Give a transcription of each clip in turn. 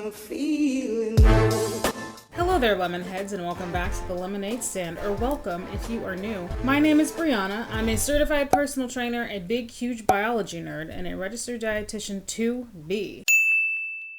I'm feeling low. Hello there, Lemonheads, and welcome back to the Lemonade Stand, or welcome if you are new. My name is Brianna. I'm a certified personal trainer, a big, huge biology nerd, and a registered dietitian 2B.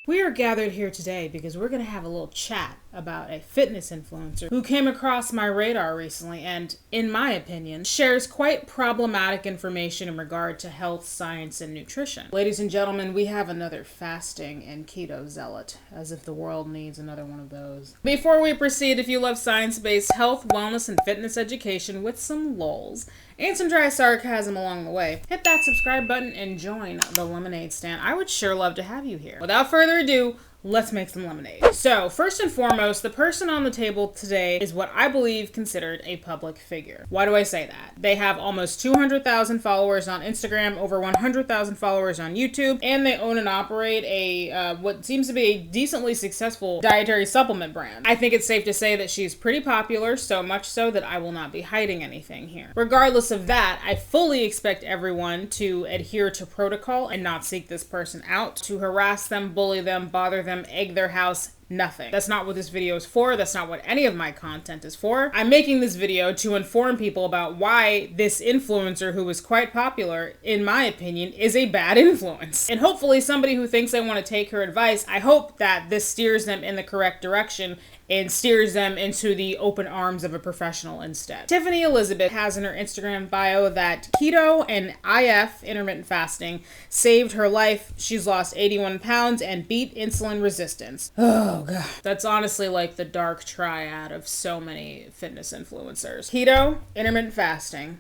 We are gathered here today because we're going to have a little chat about a fitness influencer who came across my radar recently and, in my opinion, shares quite problematic information in regard to health, science, and nutrition. Ladies and gentlemen, we have another fasting and keto zealot, as if the world needs another one of those. Before we proceed, if you love science-based health, wellness, and fitness education with some lulz and some dry sarcasm along the way, hit that subscribe button and join the Lemonade Stand. I would sure love to have you here. Without further ado, let's make some lemonade. So, first and foremost, the person on the table today is what I believe considered a public figure. Why do I say that? They have almost 200,000 followers on Instagram, over 100,000 followers on YouTube, and they own and operate a what seems to be a decently successful dietary supplement brand. I think it's safe to say that she's pretty popular, so much so that I will not be hiding anything here. Regardless of that, I fully expect everyone to adhere to protocol and not seek this person out, to harass them, bully them, bother them, egg their house. Nothing. That's not what this video is for. That's not what any of my content is for. I'm making this video to inform people about why this influencer, who is quite popular, in my opinion, is a bad influence. And hopefully somebody who thinks they want to take her advice, I hope that this steers them in the correct direction and steers them into the open arms of a professional instead. Tiffany Elizabeth has in her Instagram bio that keto and IF, intermittent fasting, saved her life. She's lost 81 pounds and beat insulin resistance. Oh God. That's honestly like the dark triad of so many fitness influencers. Keto, intermittent fasting,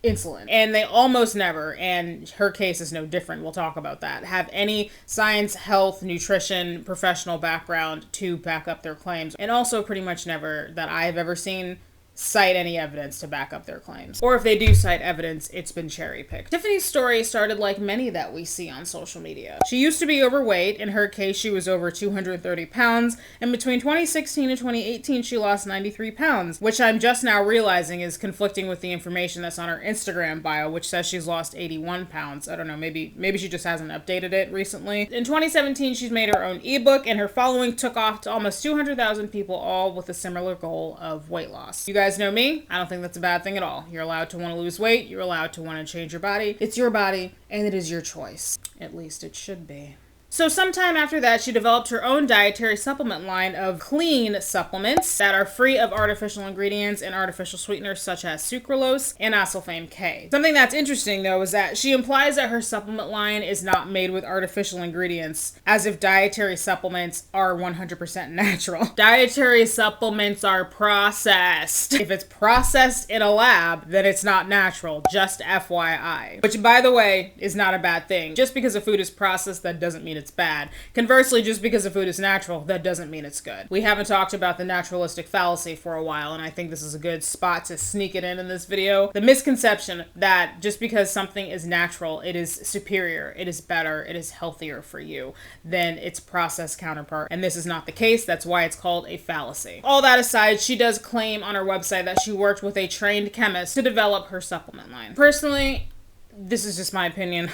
insulin. And they almost never, and her case is no different, we'll talk about that, have any science, health, nutrition, professional background to back up their claims. And also pretty much never, that I've ever seen, cite any evidence to back up their claims. Or if they do cite evidence, it's been cherry-picked. Tiffany's story started like many that we see on social media. She used to be overweight. In her case, she was over 230 pounds, and between 2016 and 2018, she lost 93 pounds, which I'm just now realizing is conflicting with the information that's on her Instagram bio, which says she's lost 81 pounds. I don't know, maybe she just hasn't updated it recently. In 2017, she's made her own ebook, and her following took off to almost 200,000 people, all with a similar goal of weight loss. You guys know me. I don't think that's a bad thing at all. You're allowed to want to lose weight. You're allowed to want to change your body. It's your body, and it is your choice. At least it should be. So sometime after that, she developed her own dietary supplement line of clean supplements that are free of artificial ingredients and artificial sweeteners such as sucralose and aspartame K. Something that's interesting, though, is that she implies that her supplement line is not made with artificial ingredients, as if dietary supplements are 100% natural. Dietary supplements are processed. If it's processed in a lab, then it's not natural, just FYI. Which, by the way, is not a bad thing. Just because a food is processed, that doesn't mean it's bad. Conversely, just because a food is natural, that doesn't mean it's good. We haven't talked about the naturalistic fallacy for a while, and I think this is a good spot to sneak it in this video. The misconception that just because something is natural, it is superior, it is better, it is healthier for you than its processed counterpart. And this is not the case. That's why it's called a fallacy. All that aside, she does claim on her website that she worked with a trained chemist to develop her supplement line. Personally, this is just my opinion.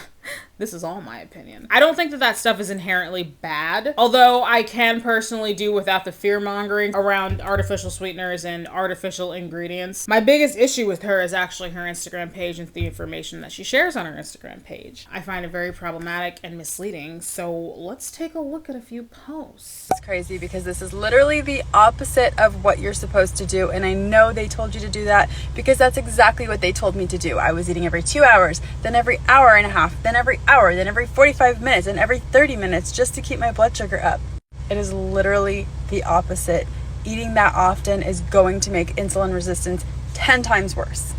This is all my opinion. I don't think that that stuff is inherently bad, although I can personally do without the fear-mongering around artificial sweeteners and artificial ingredients. My biggest issue with her is actually her Instagram page and the information that she shares on her Instagram page. I find it very problematic and misleading, so let's take a look at a few posts. It's crazy because this is literally the opposite of what you're supposed to do, and I know they told you to do that because that's exactly what they told me to do. I was eating every 2 hours, then every hour and a half, then every hour, then every 45 minutes, and every 30 minutes just to keep my blood sugar up. It is literally the opposite. Eating that often is going to make insulin resistance 10 times worse.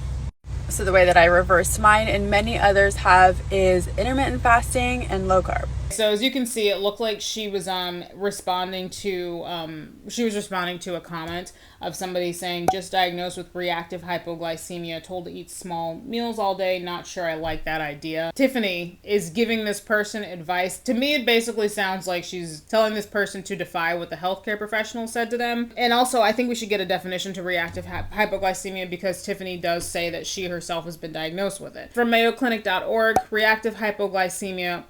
So the way that I reversed mine and many others have is intermittent fasting and low carb. So as you can see, it looked like she was responding to a comment of somebody saying, just diagnosed with reactive hypoglycemia, told to eat small meals all day, not sure I like that idea. Tiffany is giving this person advice. To me, it basically sounds like she's telling this person to defy what the healthcare professional said to them. And also, I think we should get a definition to reactive hypoglycemia because Tiffany does say that she herself has been diagnosed with it. From mayoclinic.org, reactive hypoglycemia,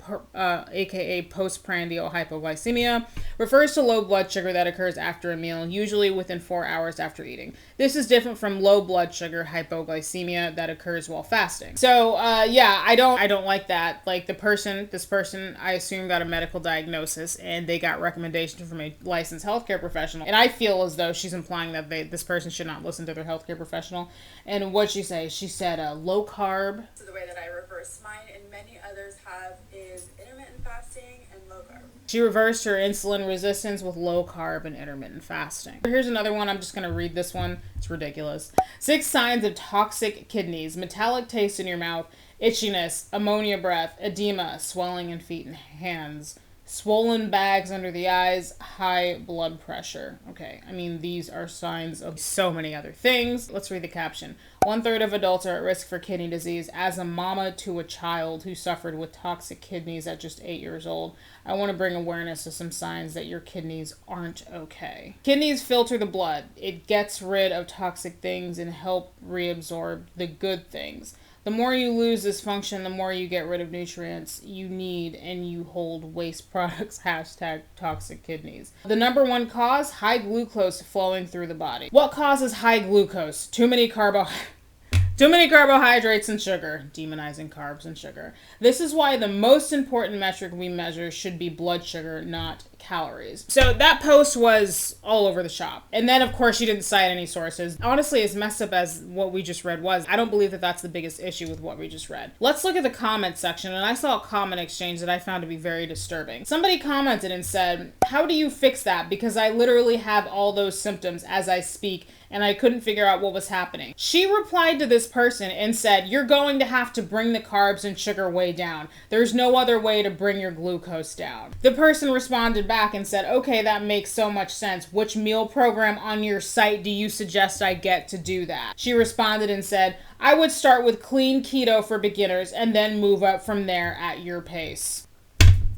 aka aka postprandial hypoglycemia, refers to low blood sugar that occurs after a meal, usually within 4 hours after eating. This is different from low blood sugar hypoglycemia that occurs while fasting. So, yeah, I don't like that. Like this person, I assume got a medical diagnosis and they got recommendation from a licensed healthcare professional. And I feel as though she's implying that this person should not listen to their healthcare professional. And what'd she say? She said low carb. So the way that I reverse mine and many others have is intermittent fasting and low carb. She reversed her insulin resistance with low carb and intermittent fasting. Here's another one. I'm just going to read this one. It's ridiculous. 6 signs of toxic kidneys: metallic taste in your mouth, itchiness, ammonia breath, edema, swelling in feet and hands, swollen bags under the eyes, high blood pressure. Okay, I mean, these are signs of so many other things. Let's read the caption. 1/3 of adults are at risk for kidney disease. As a mama to a child who suffered with toxic kidneys at just 8 years old, I want to bring awareness to some signs that your kidneys aren't okay. Kidneys filter the blood. It gets rid of toxic things and help reabsorb the good things. The more you lose this function, the more you get rid of nutrients you need and you hold waste products. Hashtag toxic kidneys. The number one cause: high glucose flowing through the body. What causes high glucose? Too many carbohydrates and sugar. Demonizing carbs and sugar. This is why the most important metric we measure should be blood sugar, not calories. So that post was all over the shop. And then, of course, she didn't cite any sources. Honestly, as messed up as what we just read was, I don't believe that that's the biggest issue with what we just read. Let's look at the comment section, and I saw a comment exchange that I found to be very disturbing. Somebody commented and said, "How do you fix that? Because I literally have all those symptoms as I speak, and I couldn't figure out what was happening." She replied to this person and said, "You're going to have to bring the carbs and sugar way down. There's no other way to bring your glucose down." The person responded back and said, "Okay, that makes so much sense. Which meal program on your site do you suggest I get to do that?" She responded and said, "I would start with clean keto for beginners and then move up from there at your pace."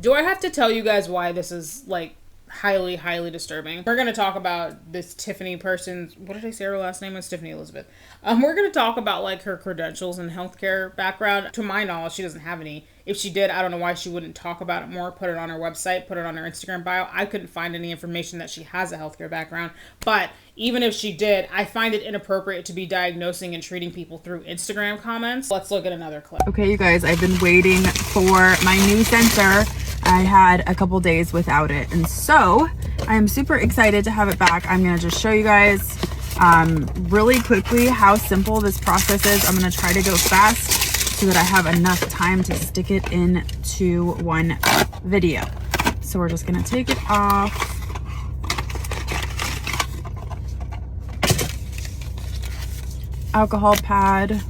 Do I have to tell you guys why this is like highly, highly disturbing? We're going to talk about this Tiffany person. What did I say her last name was? Tiffany Elizabeth. We're going to talk about like her credentials and healthcare background. To my knowledge, she doesn't have any. If she did, I don't know why she wouldn't talk about it more, put it on her website, put it on her Instagram bio. I couldn't find any information that she has a healthcare background. But even if she did, I find it inappropriate to be diagnosing and treating people through Instagram comments. Let's look at another clip. Okay, you guys, I've been waiting for my new sensor. I had a couple days without it, and so I am super excited to have it back. I'm gonna just show you guys really quickly how simple this process is. I'm gonna try to go fast so that I have enough time to stick it into one video. So we're just gonna take it off. Alcohol pad.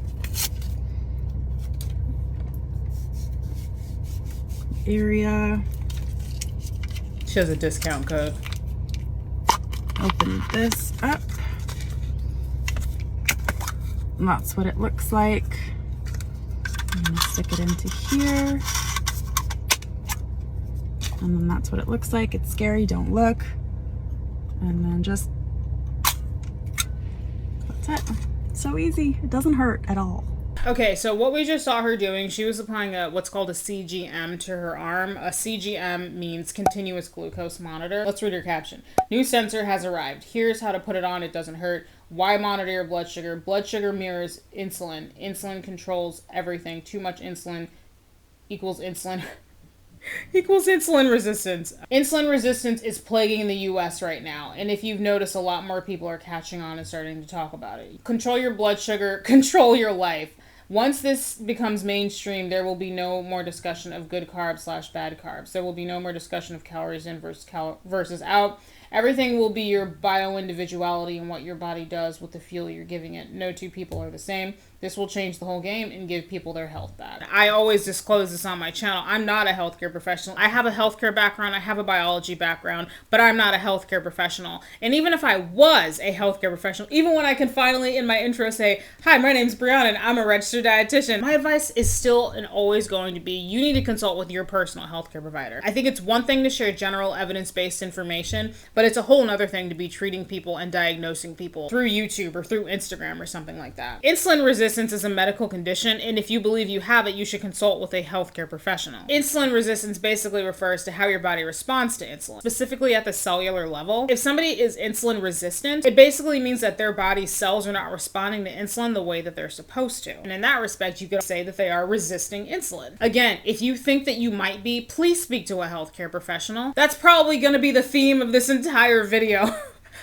Area. She has a discount code. Open this up. And that's what it looks like. I'm gonna stick it into here. And then that's what it looks like. It's scary, don't look. And then just, that's it. So easy, it doesn't hurt at all. Okay, so what we just saw her doing, she was applying what's called a CGM to her arm. A CGM means continuous glucose monitor. Let's read her caption. New sensor has arrived. Here's how to put it on. It doesn't hurt. Why monitor your blood sugar? Blood sugar mirrors insulin. Insulin controls everything. Too much insulin equals insulin equals insulin resistance. Insulin resistance is plaguing the US right now, and if you've noticed, a lot more people are catching on and starting to talk about it. Control your blood sugar, control your life. Once this becomes mainstream, there will be no more discussion of good carbs / bad carbs. There will be no more discussion of calories in versus out. Everything will be your bio-individuality and what your body does with the fuel you're giving it. No two people are the same. This will change the whole game and give people their health back. I always disclose this on my channel. I'm not a healthcare professional. I have a healthcare background. I have a biology background, but I'm not a healthcare professional. And even if I was a healthcare professional, even when I can finally in my intro say, "Hi, my name's Brianna and I'm a registered dietitian," my advice is still and always going to be, you need to consult with your personal healthcare provider. I think it's one thing to share general evidence-based information, But it's a whole nother thing to be treating people and diagnosing people through YouTube or through Instagram or something like that. Insulin resistance is a medical condition, and if you believe you have it, you should consult with a healthcare professional. Insulin resistance basically refers to how your body responds to insulin, specifically at the cellular level. If somebody is insulin resistant, it basically means that their body's cells are not responding to insulin the way that they're supposed to. And in that respect, you could say that they are resisting insulin. Again, if you think that you might be, please speak to a healthcare professional. That's probably going to be the theme of this entire video.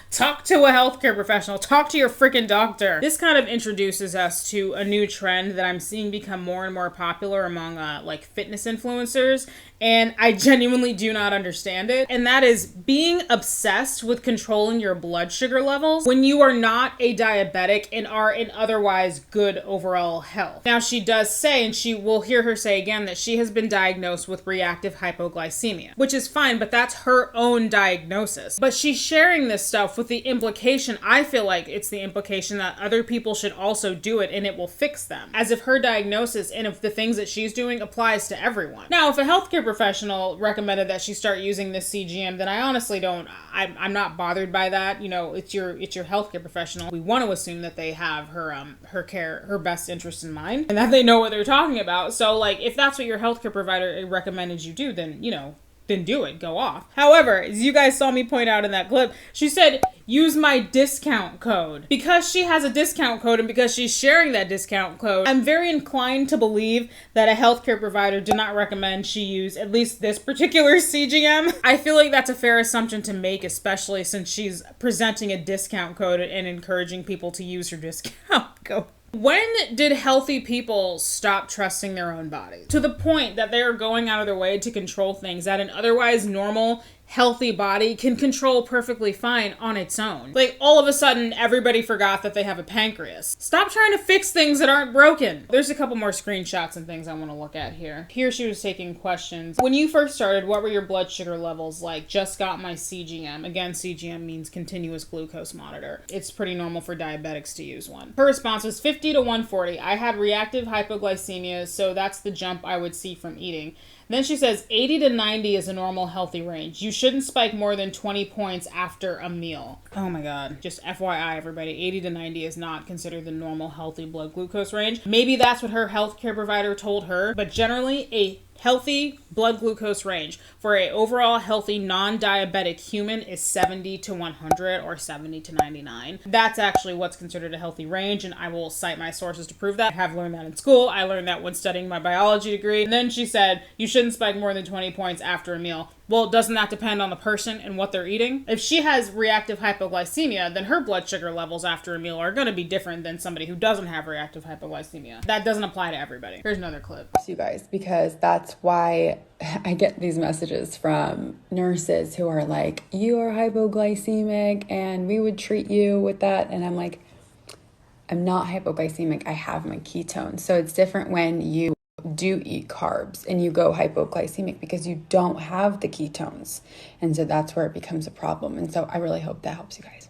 Talk to a healthcare professional. Talk to your freaking doctor. This kind of introduces us to a new trend that I'm seeing become more and more popular among like fitness influencers, and I genuinely do not understand it. And that is being obsessed with controlling your blood sugar levels when you are not a diabetic and are in otherwise good overall health. Now, she does say, and she will hear her say again, that she has been diagnosed with reactive hypoglycemia, which is fine, but that's her own diagnosis. But she's sharing this stuff with the implication, I feel like it's the implication that other people should also do it and it will fix them, as if her diagnosis and if the things that she's doing applies to everyone. Now, if a healthcare professional recommended that she start using this CGM, then I honestly don't, I'm not bothered by that. You know, it's your healthcare professional. We want to assume that they have her best interest in mind and that they know what they're talking about. So like, if that's what your healthcare provider recommended you do, then, you know, then do it, go off. However, as you guys saw me point out in that clip, she said, use my discount code. Because she has a discount code and because she's sharing that discount code, I'm very inclined to believe that a healthcare provider did not recommend she use at least this particular CGM. I feel like that's a fair assumption to make, especially since she's presenting a discount code and encouraging people to use her discount code. When did healthy people stop trusting their own bodies? To the point that they are going out of their way to control things that an otherwise normal, healthy body can control perfectly fine on its own. Like, all of a sudden, everybody forgot that they have a pancreas. Stop trying to fix things that aren't broken. There's a couple more screenshots and things I want to look at here. Here she was taking questions. When you first started, what were your blood sugar levels like? Just got my CGM. Again, CGM means continuous glucose monitor. It's pretty normal for diabetics to use one. Her response was 50 to 140. I had reactive hypoglycemia, so that's the jump I would see from eating. Then she says 80 to 90 is a normal healthy range. You shouldn't spike more than 20 points after a meal. Oh my God. Just FYI, everybody, 80 to 90 is not considered the normal healthy blood glucose range. Maybe that's what her healthcare provider told her, but generally a healthy blood glucose range for a overall healthy non-diabetic human is 70 to 100 or 70 to 99. That's actually what's considered a healthy range, and I will cite my sources to prove that. I have learned that in school. I learned that when studying my biology degree. And then she said, you shouldn't spike more than 20 points after a meal. Well, doesn't that depend on the person and what they're eating? If she has reactive hypoglycemia, then her blood sugar levels after a meal are going to be different than somebody who doesn't have reactive hypoglycemia. That doesn't apply to everybody. Here's another clip. You guys, because that's why I get these messages from nurses who are like, you are hypoglycemic and we would treat you with that. And I'm like, I'm not hypoglycemic. I have my ketones. So it's different when you do eat carbs and you go hypoglycemic because you don't have the ketones. And so that's where it becomes a problem. And so I really hope that helps you guys.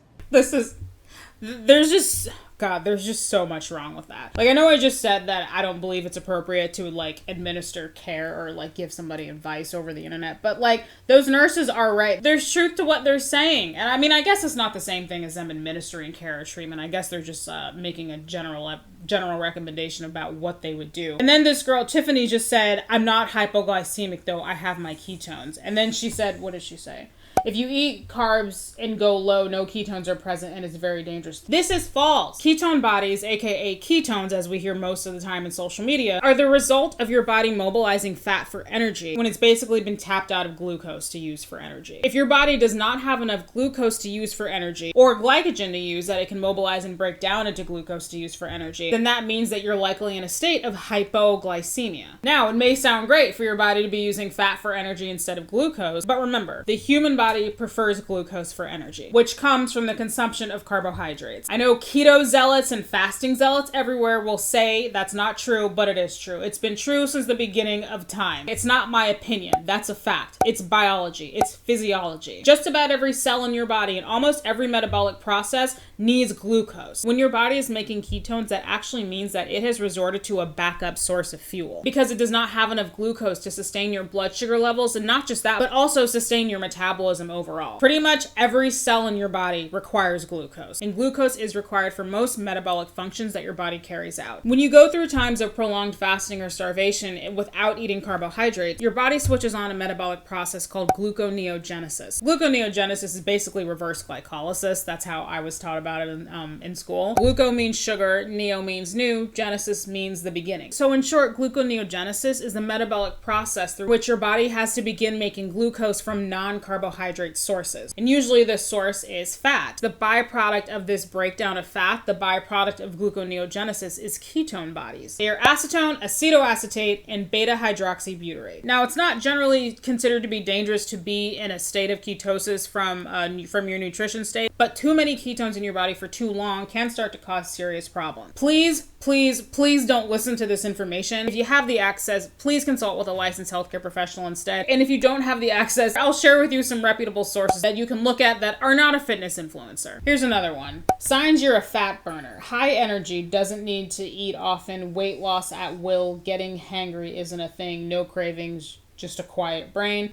There's just so much wrong with that. Like, I know I just said that I don't believe it's appropriate to, like, administer care or, like, give somebody advice over the internet, but, like, those nurses are right. There's truth to what they're saying. And, I mean, I guess it's not the same thing as them administering care or treatment. I guess they're just making a general recommendation about what they would do. And then this girl, Tiffany, just said, I'm not hypoglycemic, though. I have my ketones. And then she said, what did she say? If you eat carbs and go low, no ketones are present and it's very dangerous. This is false. Ketone bodies, aka ketones, as we hear most of the time in social media, are the result of your body mobilizing fat for energy when it's basically been tapped out of glucose to use for energy. If your body does not have enough glucose to use for energy or glycogen to use that it can mobilize and break down into glucose to use for energy, then that means that you're likely in a state of hypoglycemia. Now, it may sound great for your body to be using fat for energy instead of glucose, but remember, the human body prefers glucose for energy, which comes from the consumption of carbohydrates. I know keto zealots and fasting zealots everywhere will say that's not true, but it is true. It's been true since the beginning of time. It's not my opinion. That's a fact. It's biology. It's physiology. Just about every cell in your body and almost every metabolic process needs glucose. When your body is making ketones, that actually means that it has resorted to a backup source of fuel because it does not have enough glucose to sustain your blood sugar levels, and not just that, but also sustain your metabolism overall. Pretty much every cell in your body requires glucose, and glucose is required for most metabolic functions that your body carries out. When you go through times of prolonged fasting or starvation without eating carbohydrates, your body switches on a metabolic process called gluconeogenesis. Gluconeogenesis is basically reverse glycolysis. That's how I was taught about it in school. Gluco means sugar, neo means new, genesis means the beginning. So in short, gluconeogenesis is the metabolic process through which your body has to begin making glucose from non-carbohydrate sources. And usually this source is fat. The byproduct of this breakdown of fat, the byproduct of gluconeogenesis, is ketone bodies. They are acetone, acetoacetate, and beta-hydroxybutyrate. Now, it's not generally considered to be dangerous to be in a state of ketosis from your nutrition state, but too many ketones in your body for too long can start to cause serious problems. Please don't listen to this information. If you have the access, please consult with a licensed healthcare professional instead. And if you don't have the access, I'll share with you some reputable sources that you can look at that are not a fitness influencer. Here's another one. Signs you're a fat burner. High energy, doesn't need to eat often, weight loss at will, getting hangry isn't a thing, no cravings, just a quiet brain.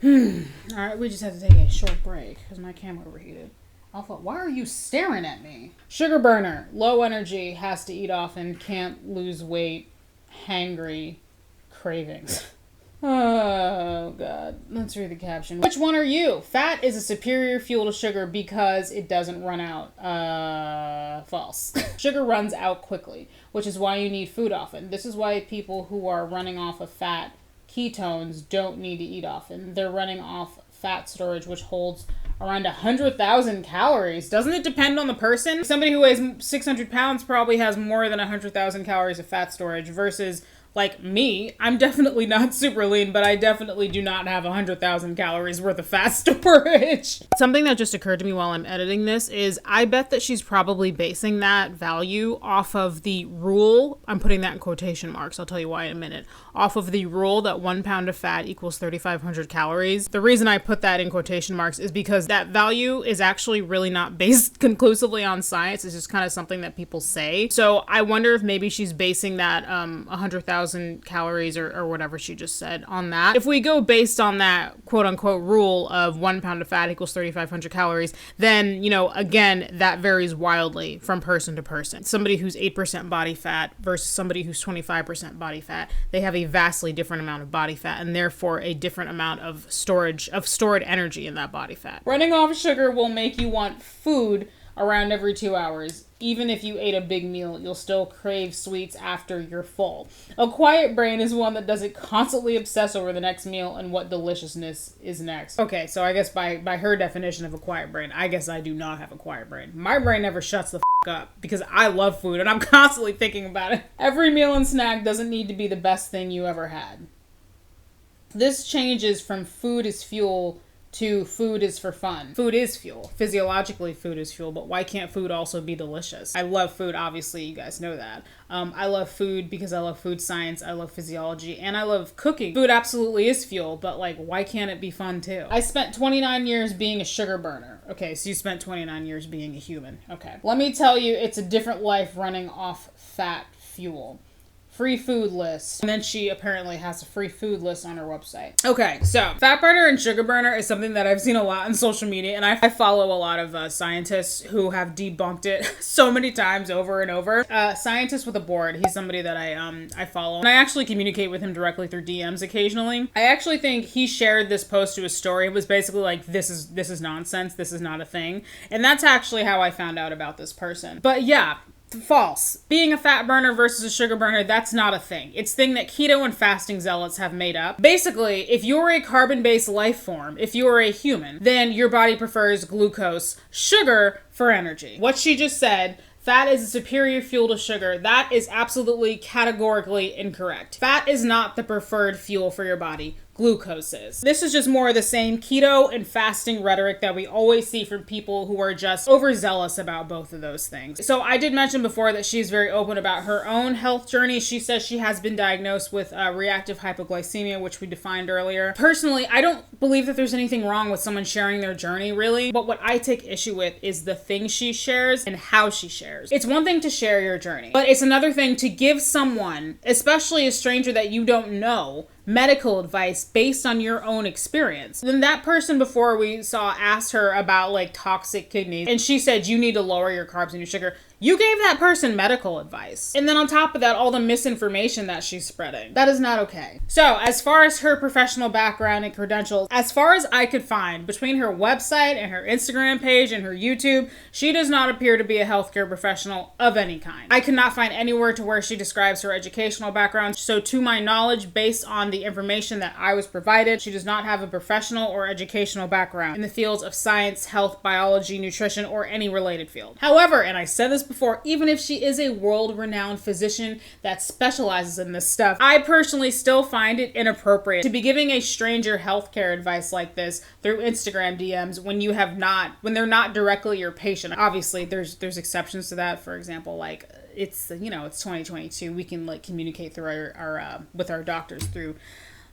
All right, we just have to take a short break because my camera overheated. Alpha, why are you staring at me? Sugar burner, low energy, has to eat often, can't lose weight, hangry, cravings. Oh, God. Let's read the caption. Which one are you? Fat is a superior fuel to sugar because it doesn't run out. False. Sugar runs out quickly, which is why you need food often. This is why people who are running off of fat ketones don't need to eat often. They're running off fat storage, which holds around 100,000 calories. Doesn't it depend on the person? Somebody who weighs 600 pounds probably has more than 100,000 calories of fat storage versus like me. I'm definitely not super lean, but I definitely do not have 100,000 calories worth of fat storage. Something that just occurred to me while I'm editing this is I bet that she's probably basing that value off of the rule. I'm putting that in quotation marks. I'll tell you why in a minute. Off of the rule that 1 pound of fat equals 3,500 calories. The reason I put that in quotation marks is because that value is actually really not based conclusively on science. It's just kind of something that people say. So I wonder if maybe she's basing that 100,000 calories or whatever she just said on that. If we go based on that quote unquote rule of 1 pound of fat equals 3,500 calories, then, again, that varies wildly from person to person. Somebody who's 8% body fat versus somebody who's 25% body fat, they have a vastly different amount of body fat and therefore a different amount of stored energy in that body fat. Running off sugar will make you want food around every 2 hours. Even if you ate a big meal, you'll still crave sweets after you're full. A quiet brain is one that doesn't constantly obsess over the next meal and what deliciousness is next. Okay, so I guess by her definition of a quiet brain, I guess I do not have a quiet brain. My brain never shuts the up because I love food and I'm constantly thinking about it. Every meal and snack doesn't need to be the best thing you ever had. This changes from food is fuel to food is for fun. Food is fuel. Physiologically, food is fuel, but why can't food also be delicious? I love food, obviously, you guys know that. I love food because I love food science, I love physiology, and I love cooking. Food absolutely is fuel, but why can't it be fun too? I spent 29 years being a sugar burner. Okay, so you spent 29 years being a human. Okay. Let me tell you, it's a different life running off fat fuel. Free food list. And then she apparently has a free food list on her website. Okay, so fat burner and sugar burner is something that I've seen a lot on social media, and I follow a lot of scientists who have debunked it so many times over and over. Scientist with a board, he's somebody that I follow, and I actually communicate with him directly through DMs occasionally. I actually think he shared this post to his story. It was basically like, this is nonsense, this is not a thing, and that's actually how I found out about this person. But yeah, false. Being a fat burner versus a sugar burner, that's not a thing. It's a thing that keto and fasting zealots have made up. Basically, if you're a carbon-based life form, if you're a human, then your body prefers glucose, sugar for energy. What she just said, fat is a superior fuel to sugar, that is absolutely categorically incorrect. Fat is not the preferred fuel for your body. glucose is. This is just more of the same keto and fasting rhetoric that we always see from people who are just overzealous about both of those things. So I did mention before that she's very open about her own health journey. She says she has been diagnosed with reactive hypoglycemia, which we defined earlier. Personally, I don't believe that there's anything wrong with someone sharing their journey, really. But what I take issue with is the things she shares and how she shares. It's one thing to share your journey, but it's another thing to give someone, especially a stranger that you don't know, medical advice based on your own experience. Then that person before we saw asked her about like toxic kidneys, and she said you need to lower your carbs and your sugar. You gave that person medical advice. And then on top of that, all the misinformation that she's spreading. That is not okay. So as far as her professional background and credentials, as far as I could find, between her website and her Instagram page and her YouTube, she does not appear to be a healthcare professional of any kind. I could not find anywhere to where she describes her educational background. So to my knowledge, based on the information that I was provided, she does not have a professional or educational background in the fields of science, health, biology, nutrition, or any related field. However, and I said this before, even if she is a world-renowned physician that specializes in this stuff, I personally still find it inappropriate to be giving a stranger healthcare advice like this through Instagram DMs when they're not directly your patient. Obviously, there's exceptions to that. For example, like it's 2022. We can like communicate through our with our doctors through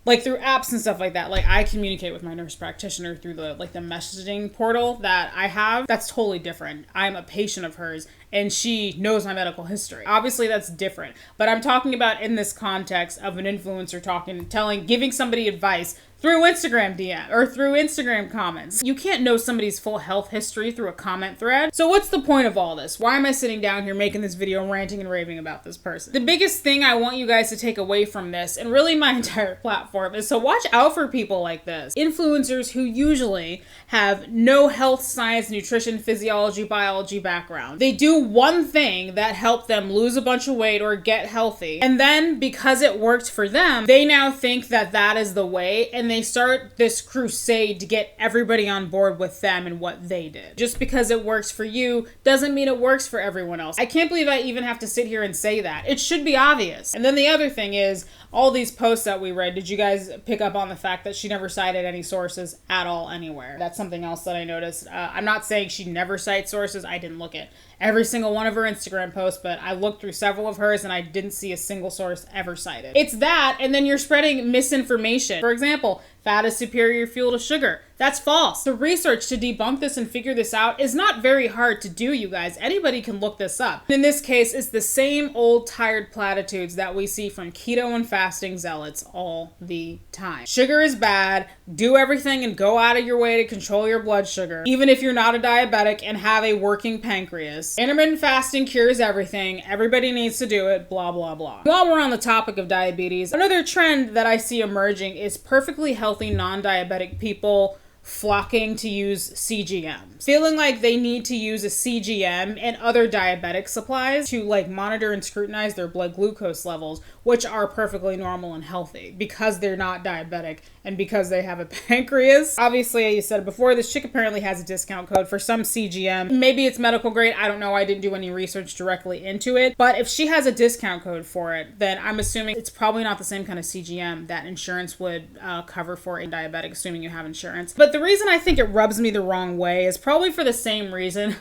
apps and stuff like that. Like I communicate with my nurse practitioner through the messaging portal that I have. That's totally different. I'm a patient of hers and she knows my medical history. Obviously that's different, but I'm talking about in this context of an influencer giving somebody advice through Instagram DM or through Instagram comments. You can't know somebody's full health history through a comment thread. So what's the point of all this? Why am I sitting down here making this video ranting and raving about this person? The biggest thing I want you guys to take away from this, and really my entire platform, is to watch out for people like this. Influencers who usually have no health, science, nutrition, physiology, biology background. They do one thing that helped them lose a bunch of weight or get healthy. And then because it worked for them, they now think that that is the way, and they start this crusade to get everybody on board with them and what they did. Just because it works for you doesn't mean it works for everyone else. I can't believe I even have to sit here and say that. It should be obvious. And then the other thing is, all these posts that we read, did you guys pick up on the fact that she never cited any sources at all anywhere? That's something else that I noticed. I'm not saying she never cites sources. I didn't look at every single one of her Instagram posts, but I looked through several of hers and I didn't see a single source ever cited. It's that, and then you're spreading misinformation. For example, fat is superior fuel to sugar. That's false. The research to debunk this and figure this out is not very hard to do, you guys. Anybody can look this up. In this case, it's the same old tired platitudes that we see from keto and fasting zealots all the time. Sugar is bad. Do everything and go out of your way to control your blood sugar, even if you're not a diabetic and have a working pancreas. Intermittent fasting cures everything. Everybody needs to do it, blah, blah, blah. While we're on the topic of diabetes, another trend that I see emerging is perfectly healthy non-diabetic people flocking to use CGMs, feeling like they need to use a CGM and other diabetic supplies to monitor and scrutinize their blood glucose levels, which are perfectly normal and healthy because they're not diabetic and because they have a pancreas. Obviously, as you said before, this chick apparently has a discount code for some CGM. Maybe it's medical grade. I don't know. I didn't do any research directly into it. But if she has a discount code for it, then I'm assuming it's probably not the same kind of CGM that insurance would cover for a diabetic, assuming you have insurance. But the reason I think it rubs me the wrong way is probably for the same reason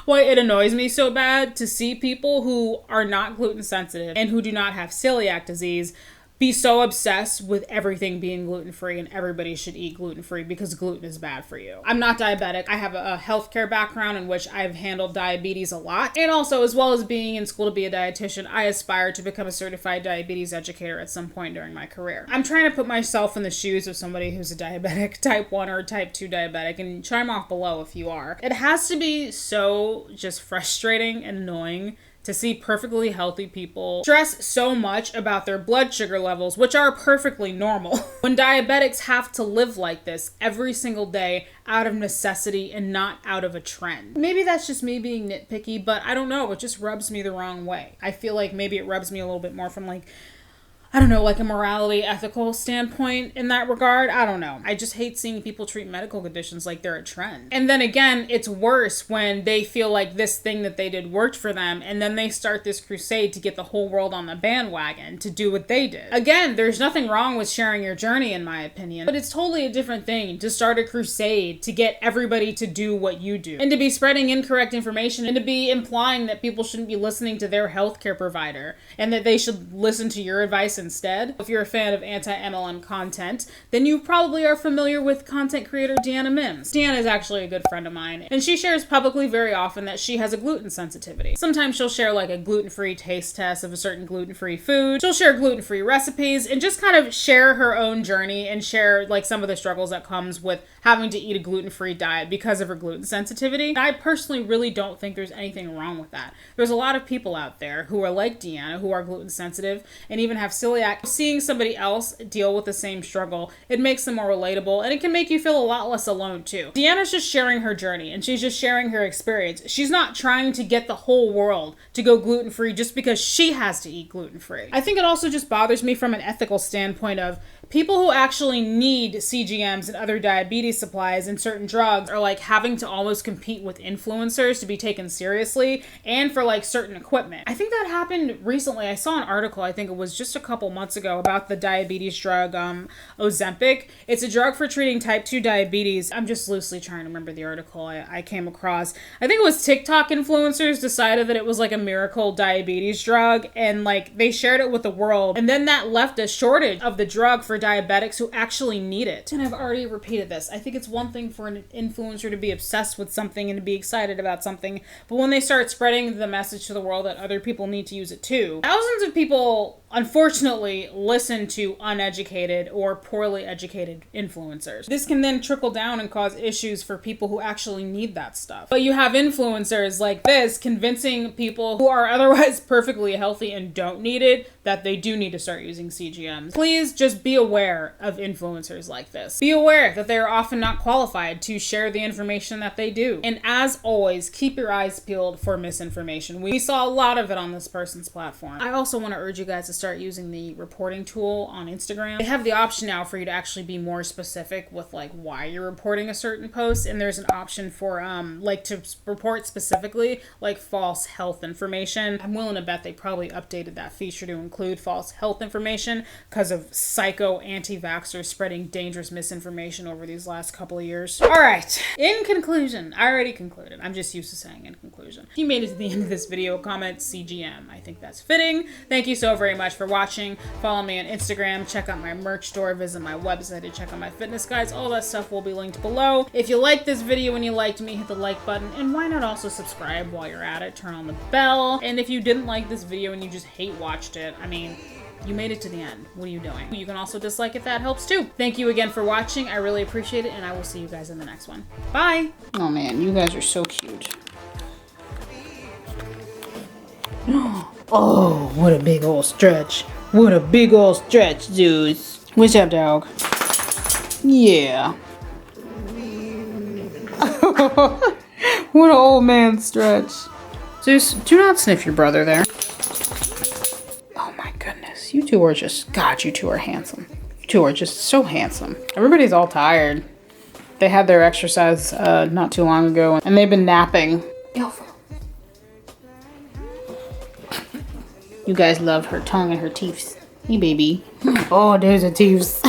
why it annoys me so bad to see people who are not gluten sensitive and who do not have celiac disease be so obsessed with everything being gluten-free and everybody should eat gluten-free because gluten is bad for you. I'm not diabetic. I have a healthcare background in which I've handled diabetes a lot. And also, as well as being in school to be a dietitian, I aspire to become a certified diabetes educator at some point during my career. I'm trying to put myself in the shoes of somebody who's a diabetic, type 1 or type 2 diabetic, and chime off below if you are. It has to be so just frustrating and annoying to see perfectly healthy people stress so much about their blood sugar levels, which are perfectly normal, when diabetics have to live like this every single day out of necessity and not out of a trend. Maybe that's just me being nitpicky, but I don't know. It just rubs me the wrong way. I feel like maybe it rubs me a little bit more from I don't know, like a morality, ethical standpoint in that regard. I don't know. I just hate seeing people treat medical conditions like they're a trend. And then again, it's worse when they feel like this thing that they did worked for them, and then they start this crusade to get the whole world on the bandwagon to do what they did. Again, there's nothing wrong with sharing your journey, in my opinion, but it's totally a different thing to start a crusade to get everybody to do what you do, and to be spreading incorrect information, and to be implying that people shouldn't be listening to their healthcare provider, and that they should listen to your advice instead. If you're a fan of anti-MLM content, then you probably are familiar with content creator Deanna Mims. Deanna is actually a good friend of mine, and she shares publicly very often that she has a gluten sensitivity. Sometimes she'll share like a gluten-free taste test of a certain gluten-free food. She'll share gluten-free recipes and just kind of share her own journey and share like some of the struggles that comes with having to eat a gluten-free diet because of her gluten sensitivity. I personally really don't think there's anything wrong with that. There's a lot of people out there who are like Deanna, who are gluten sensitive and even have celiac. Seeing somebody else deal with the same struggle, it makes them more relatable, and it can make you feel a lot less alone too. Deanna's just sharing her journey, and she's just sharing her experience. She's not trying to get the whole world to go gluten-free just because she has to eat gluten-free. I think it also just bothers me from an ethical standpoint of people who actually need CGMs and other diabetes supplies and certain drugs are like having to almost compete with influencers to be taken seriously and for like certain equipment. I think that happened recently. I saw an article, I think it was just a couple months ago, about the diabetes drug Ozempic. It's a drug for treating type 2 diabetes. I'm just loosely trying to remember the article I came across. I think it was TikTok influencers decided that it was like a miracle diabetes drug, and like they shared it with the world, and then that left a shortage of the drug for diabetics who actually need it. And I've already repeated this. I think it's one thing for an influencer to be obsessed with something and to be excited about something, but when they start spreading the message to the world that other people need to use it too, thousands of people unfortunately listen to uneducated or poorly educated influencers. This can then trickle down and cause issues for people who actually need that stuff. But you have influencers like this convincing people who are otherwise perfectly healthy and don't need it that they do need to start using CGMs. Please just be aware of influencers like this. Be aware that they are often not qualified to share the information that they do. And as always, keep your eyes peeled for misinformation. We saw a lot of it on this person's platform. I also want to urge you guys to start using the reporting tool on Instagram. They have the option now for you to actually be more specific with like why you're reporting a certain post, and there's an option for like to report specifically like false health information. I'm willing to bet they probably updated that feature to include false health information because of psycho anti-vaxxers spreading dangerous misinformation over these last couple of years. All right, in conclusion, I already concluded. I'm just used to saying in conclusion. If you made it to the end of this video, comment CGM. I think that's fitting. Thank you so very much for watching. Follow me on Instagram, check out my merch store, visit my website to check out my fitness guides. All that stuff will be linked below. If you liked this video and you liked me, hit the like button, and why not also subscribe while you're at it? Turn on the bell. And if you didn't like this video and you just hate watched it, I mean, you made it to the end. What are you doing? You can also dislike it. That helps too. Thank you again for watching. I really appreciate it, and I will see you guys in the next one. Bye. Oh man, you guys are so cute. Oh, what a big old stretch. What a big old stretch, dudes. What's up, dog? Yeah. What an old man stretch. Zeus, do not sniff your brother there. Oh my goodness. You two are just, God, you two are handsome. You two are just so handsome. Everybody's all tired. They had their exercise not too long ago, and they've been napping. Elf. You guys love her tongue and her teeth. Hey, baby. Oh, there's her teeth.